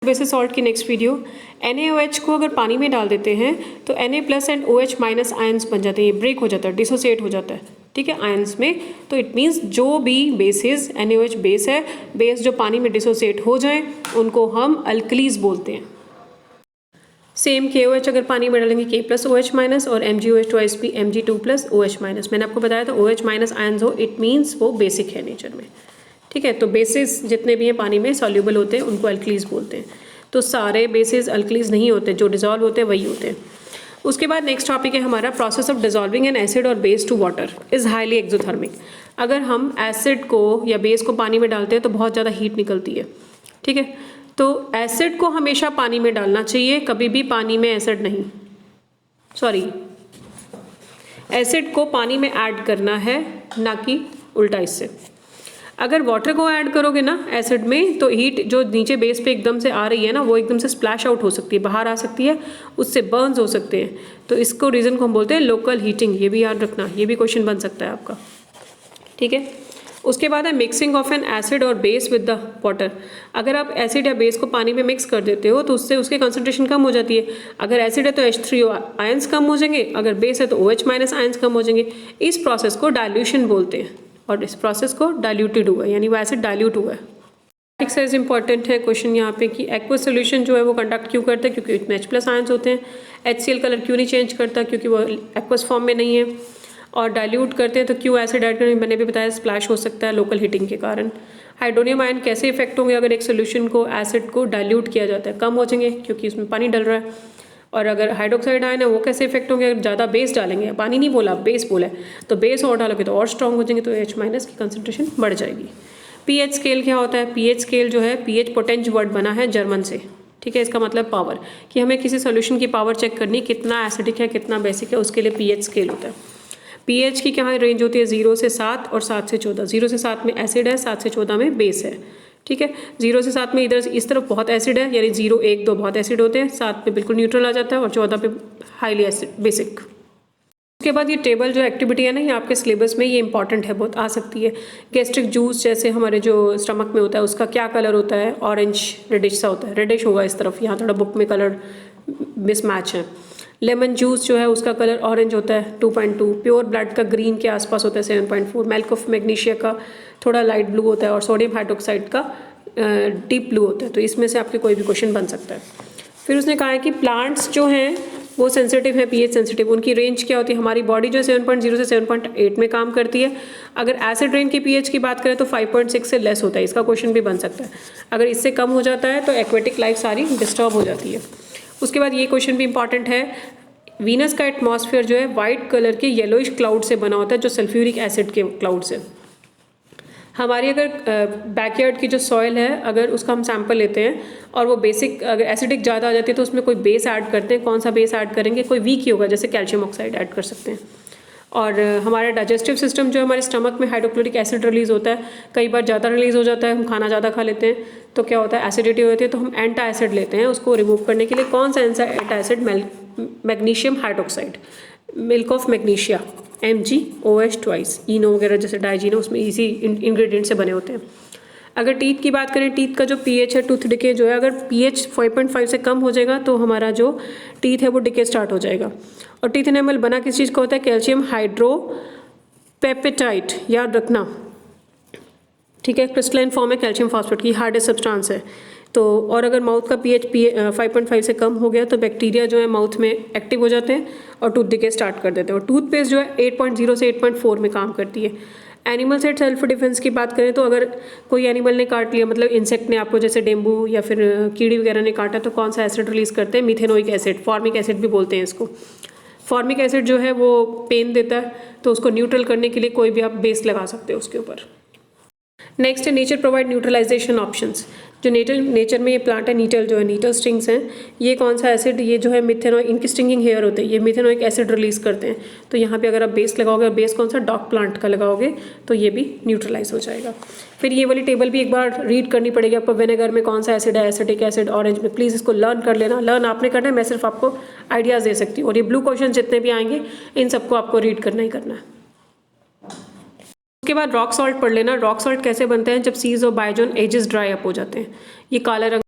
Basis salt की next video. NaOH को अगर पानी में डाल देते हैं तो Na plus and OH minus ions बन जाते हैं, ये ब्रेक हो जाता है, डिसोसिएट हो जाता है, ठीक है, आयंस में। तो इट मीन्स जो भी बेसिस, NaOH बेस है, बेस जो पानी में डिसोसिएट हो जाएं उनको हम अल्कलीज बोलते हैं। सेम KOH अगर पानी में डालेंगे K प्लस OH माइनस और MgOH ट्वाइस भी Mg2 प्लस OH माइनस। मैंने आपको बताया था OH माइनस आयंस हो, इट मीन्स वो बेसिक है नेचर में, ठीक है। तो बेसिस जितने भी हैं पानी में सॉल्यूबल होते हैं उनको अल्कलीज बोलते हैं। तो सारे बेसिस अल्कलीज नहीं होते, जो डिजॉल्व होते हैं वही होते हैं। उसके बाद नेक्स्ट टॉपिक है हमारा process of dissolving an acid और base to water is highly exothermic. अगर हम एसिड को या बेस को पानी में डालते हैं तो बहुत ज़्यादा हीट निकलती है, ठीक है। तो एसिड को हमेशा पानी में डालना चाहिए, कभी भी पानी में एसिड नहीं, सॉरी, एसिड को पानी में ऐड करना है, ना कि उल्टा इससे। अगर वाटर को ऐड करोगे ना एसिड में तो हीट जो नीचे बेस पे एकदम से आ रही है ना वो एकदम से स्प्लैश आउट हो सकती है, बाहर आ सकती है, उससे बर्न्स हो सकते हैं। तो इसको रीज़न को हम बोलते हैं लोकल हीटिंग। ये भी याद रखना, ये भी क्वेश्चन बन सकता है आपका, ठीक है। उसके बाद है मिक्सिंग ऑफ एन एसिड और बेस विद द वाटर। अगर आप एसिड या बेस को पानी में मिक्स कर देते हो तो उससे उसके कंसंट्रेशन कम हो जाती है। अगर एसिड है तो H3O आयंस कम हो जाएंगे, अगर बेस है तो OH माइनस आयंस कम हो जाएंगे। इस प्रोसेस को डाइल्यूशन बोलते हैं और इस प्रोसेस को डाइल्यूटेड हुआ, यानी वो एसिड डाइल्यूट हुआ है। साइज इंपॉर्टेंट है क्वेश्चन यहाँ पे कि एक्वस सोल्यूशन जो है वो कंडक्ट क्यों करता है, क्योंकि इसमें H प्लस आयंस होते हैं। HCl कलर क्यों नहीं चेंज करता, क्योंकि वो एक्वस फॉर्म में नहीं है। और डाइल्यूट करते हैं तो क्यों एसिड ऐड करने, मैंने भी बताया स्प्लैश हो सकता है लोकल हीटिंग के कारण। हाइड्रोनियम आयन कैसे इफेक्ट होंगे अगर एक सोल्यूशन को एसिड को डाइल्यूट किया जाता है, कम हो जाएंगे क्योंकि उसमें पानी डल रहा है। और अगर हाइड्रोक्साइड आयन है वो कैसे इफेक्ट होंगे, अगर ज़्यादा बेस डालेंगे, पानी नहीं बोला बेस बोला है, तो बेस और डालोगे तो और स्ट्रॉन्ग हो जाएंगे, तो H माइनस की कंसनट्रेशन बढ़ जाएगी। pH स्केल क्या होता है, pH स्केल जो है, pH पोटेंज वर्ड बना है जर्मन से, ठीक है। इसका मतलब पावर, कि हमें किसी सोल्यूशन की पावर चेक करनी, कितना एसिडिक है कितना बेसिक है, उसके लिए pH स्केल होता है। pH की क्या रेंज होती है, 0 से 7 और 7 से 14। 0 से 7 में एसिड है, 7 से 14 में बेस है, ठीक है। 0 से 7 में इधर इस तरफ बहुत एसिड है, यानी 0, 1, 2 बहुत एसिड होते हैं, 7 पे बिल्कुल न्यूट्रल आ जाता है और 14 पे हाईली एसिड बेसिक। उसके बाद ये टेबल जो एक्टिविटी है ना, ये आपके सिलेबस में ये इंपॉर्टेंट है, बहुत आ सकती है। गैस्ट्रिक जूस जैसे हमारे जो स्टमक में होता है उसका क्या कलर होता है, ऑरेंज रेडिश सा होता है, रेडिश होगा इस तरफ, यहाँ थोड़ा बुक में कलर मिसमैच है। लेमन जूस जो है उसका कलर ऑरेंज होता है 2.2, प्योर ब्लड का ग्रीन के आसपास होता है 7.4, मिल्क ऑफ मैग्नीशिया का थोड़ा लाइट ब्लू होता है और सोडियम हाइड्रोक्साइड का डीप ब्लू होता है। तो इसमें से आपके कोई भी क्वेश्चन बन सकता है। फिर उसने कहा है कि प्लांट्स जो हैं वो सेंसिटिव है, pH सेंसिटिव, उनकी रेंज क्या होती है। हमारी बॉडी जो 7.0 से 7.8 में काम करती है। अगर एसिड रेन की pH की बात करें तो 5.6 से लेस होता है, इसका क्वेश्चन भी बन सकता है। अगर इससे कम हो जाता है तो एक्वेटिक लाइफ सारी डिस्टर्ब हो जाती है। उसके बाद ये क्वेश्चन भी इंपॉर्टेंट है, वीनस का एटमॉस्फेयर जो है वाइट कलर के येलोइश क्लाउड से बना होता है, जो सल्फ्यूरिक एसिड के क्लाउड से। हमारी अगर बैकयार्ड की जो सॉइल है, अगर उसका हम सैंपल लेते हैं और वो बेसिक अगर एसिडिक ज़्यादा आ जाती है तो उसमें कोई बेस ऐड करते हैं। कौन सा बेस ऐड करेंगे, कोई वीक ही होगा, जैसे कैल्शियम ऑक्साइड ऐड कर सकते हैं। और हमारा डाइजेस्टिव सिस्टम जो है, हमारे स्टमक में हाइड्रोक्लोरिक एसिड रिलीज़ होता है, कई बार ज़्यादा रिलीज़ हो जाता है, हम खाना ज़्यादा खा लेते हैं तो क्या होता है, एसिडिटी होती है, तो हम एंटा एसिड लेते हैं उसको रिमूव करने के लिए। कौन सा antacid, magnesium hydroxide, milk of magnesia, MgOH twice, Eno वगैरह जैसे डाइजीनो उसमें इसी इंग्रेडिएंट से बने होते हैं। अगर टीथ की बात करें, टीथ का जो pH है, टूथ डिके जो है, अगर pH 5.5 से कम हो जाएगा तो हमारा जो टीथ है वो डिके स्टार्ट हो जाएगा। और टीथ एनेमल बना किस चीज़ का होता है, कैल्शियम हाइड्रोपेपेटाइट, याद रखना, ठीक है। क्रिस्टलाइन फॉर्म है कैल्शियम फॉस्फेट की, हार्डेस्ट सब्सटेंस है। तो और अगर माउथ का pH 5.5 से कम हो गया तो बैक्टीरिया जो है माउथ में एक्टिव हो जाते हैं और टूथ डिके स्टार्ट कर देते हैं। और टूथपेस्ट जो है 8.0 से 8.4 में काम करती है। एनिमल से सेल्फ डिफेंस की बात करें तो अगर कोई एनिमल ने काट लिया, मतलब इंसेक्ट ने आपको, जैसे डेंगू या फिर कीड़ी वगैरह ने काटा, तो कौन सा एसिड रिलीज़ करते हैं, मिथेनोइक एसिड, फॉर्मिक एसिड भी बोलते हैं इसको। फॉर्मिक एसिड जो है वो पेन देता है, तो उसको न्यूट्रल करने के लिए कोई भी आप बेस लगा सकते हो उसके ऊपर। नेक्स्ट है नेचर प्रोवाइड न्यूट्रलाइजेशन ऑप्शंस। जो नेचर में ये प्लांट है, नीटल जो है, नीटल स्ट्रिंग्स हैं, ये कौन सा एसिड, ये जो है मिथेनोइक, इनकी स्टिंगिंग हेयर होते हैं, ये मिथेनोइक एसिड रिलीज़ करते हैं। तो यहाँ पे अगर आप बेस लगाओगे, बेस कौन सा, डॉग प्लांट का लगाओगे, तो ये भी न्यूट्रलाइज हो जाएगा। फिर ये वाली टेबल भी एक बार रीड करनी पड़ेगी आपको, विनेगर में कौन सा एसिड है, एसिटिक एसिड, ऑरेंज में, प्लीज़ इसको लर्न कर लेना। लर्न आपने करना है, मैं सिर्फ आपको आइडियाज़ दे सकती हूँ। और ये ब्लू क्वेश्चन जितने भी आएंगे इन सबको आपको रीड करना ही करना है। उसके बाद रॉक सॉल्ट पढ़ लेना। रॉक सॉल्ट कैसे बनते हैं, जब सीज और बायोजोन एजेस ड्राई अप हो जाते हैं। ये काला रंग